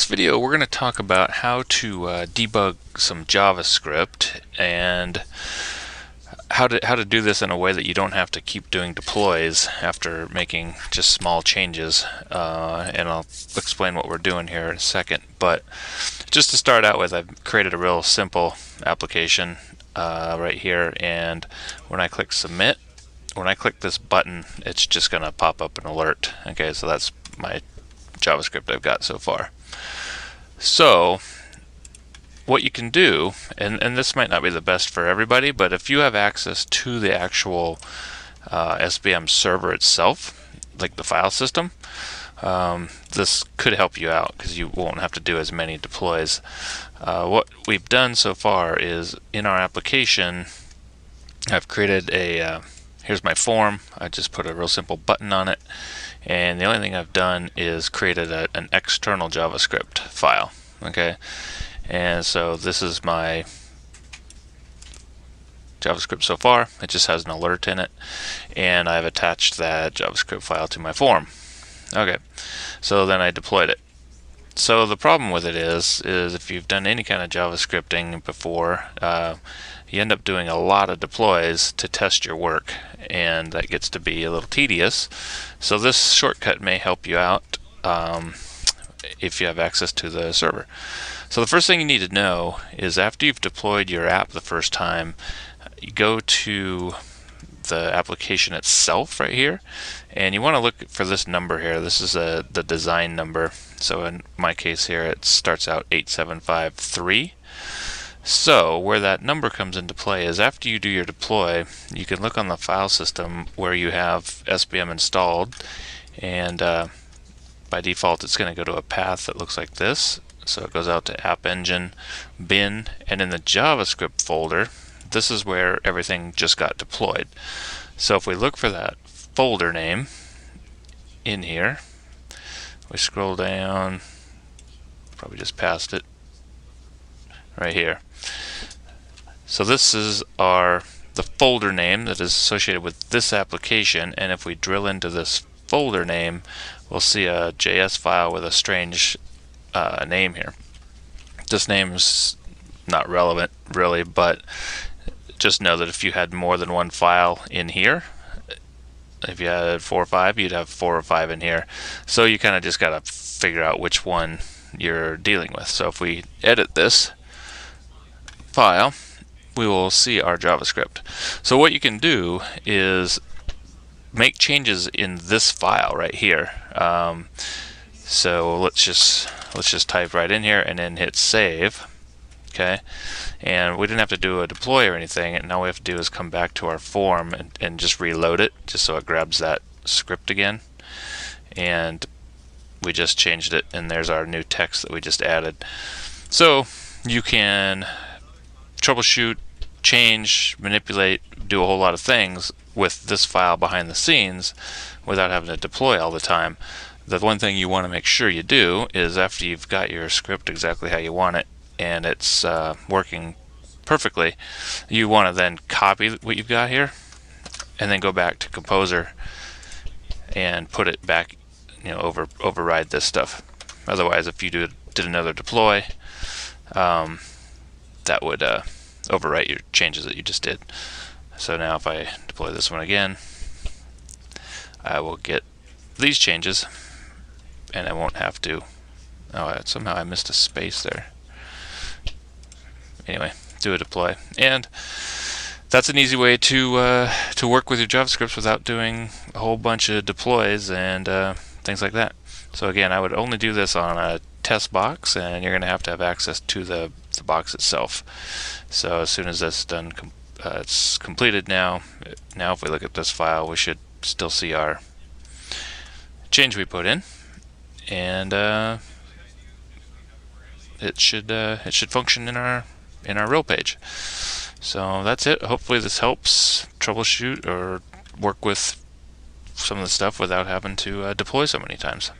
video we're going to talk about how to debug some JavaScript and how to do this in a way that you don't have to keep doing deploys after making just small changes, and I'll explain what we're doing here in a second. But just to start out with, I've created a real simple application right here, and when I click submit, when I click this button, it's just going to pop up an alert. Okay, so that's my JavaScript I've got so far. So what you can do, and this might not be the best for everybody, but if you have access to the actual SBM server itself, like the file system, this could help you out because you won't have to do as many deploys. What we've done so far is in our application, I've created a here's my form. I just put a real simple button on it, and the only thing I've done is created an external JavaScript file. Okay, and so this is my JavaScript so far. It just has an alert in it, and I've attached that JavaScript file to my form. Okay, so then I deployed it. So the problem with it is if you've done any kind of JavaScripting before, you end up doing a lot of deploys to test your work, and that gets to be a little tedious. So this shortcut may help you out if you have access to the server. So the first thing you need to know is after you've deployed your app the first time, you go to the application itself right here, and you want to look for this number here. This is the design number. So in my case here, it starts out 8753. So where that number comes into play is after you do your deploy, you can look on the file system where you have SBM installed, and by default it's going to go to a path that looks like this. So it goes out to App Engine, bin, and in the JavaScript folder, this is where everything just got deployed. So if we look for that folder name in here, we scroll down, probably just past it, right here. So this is the folder name that is associated with this application, and if we drill into this folder name, we'll see a JS file with a strange name here. This name's not relevant really, but just know that if you had more than one file in here, if you had 4 or 5, you'd have 4 or 5 in here. So you kind of just got to figure out which one you're dealing with. So if we edit this file, we will see our JavaScript. So what you can do is make changes in this file right here. So let's just type right in here and then hit save. Okay, and we didn't have to do a deploy or anything, and all we have to do is come back to our form and just reload it, just so it grabs that script again. And we just changed it, and there's our new text that we just added. So you can troubleshoot, change, manipulate, do a whole lot of things with this file behind the scenes without having to deploy all the time. The one thing you want to make sure you do is after you've got your script exactly how you want it and it's working perfectly, you want to then copy what you've got here and then go back to Composer and put it back, override this stuff. Otherwise, if you did another deploy, that would overwrite your changes that you just did. So now if I deploy this one again, I will get these changes, and I won't have to. Somehow I missed a space there. Anyway, do a deploy, and that's an easy way to work with your JavaScript without doing a whole bunch of deploys and things like that. So again, I would only do this on a test box, and you're going to have access to the box itself. So as soon as that's done, it's completed now. Now if we look at this file, we should still see our change we put in, and it should function in our real page. So that's it. Hopefully this helps troubleshoot or work with some of the stuff without having to deploy so many times.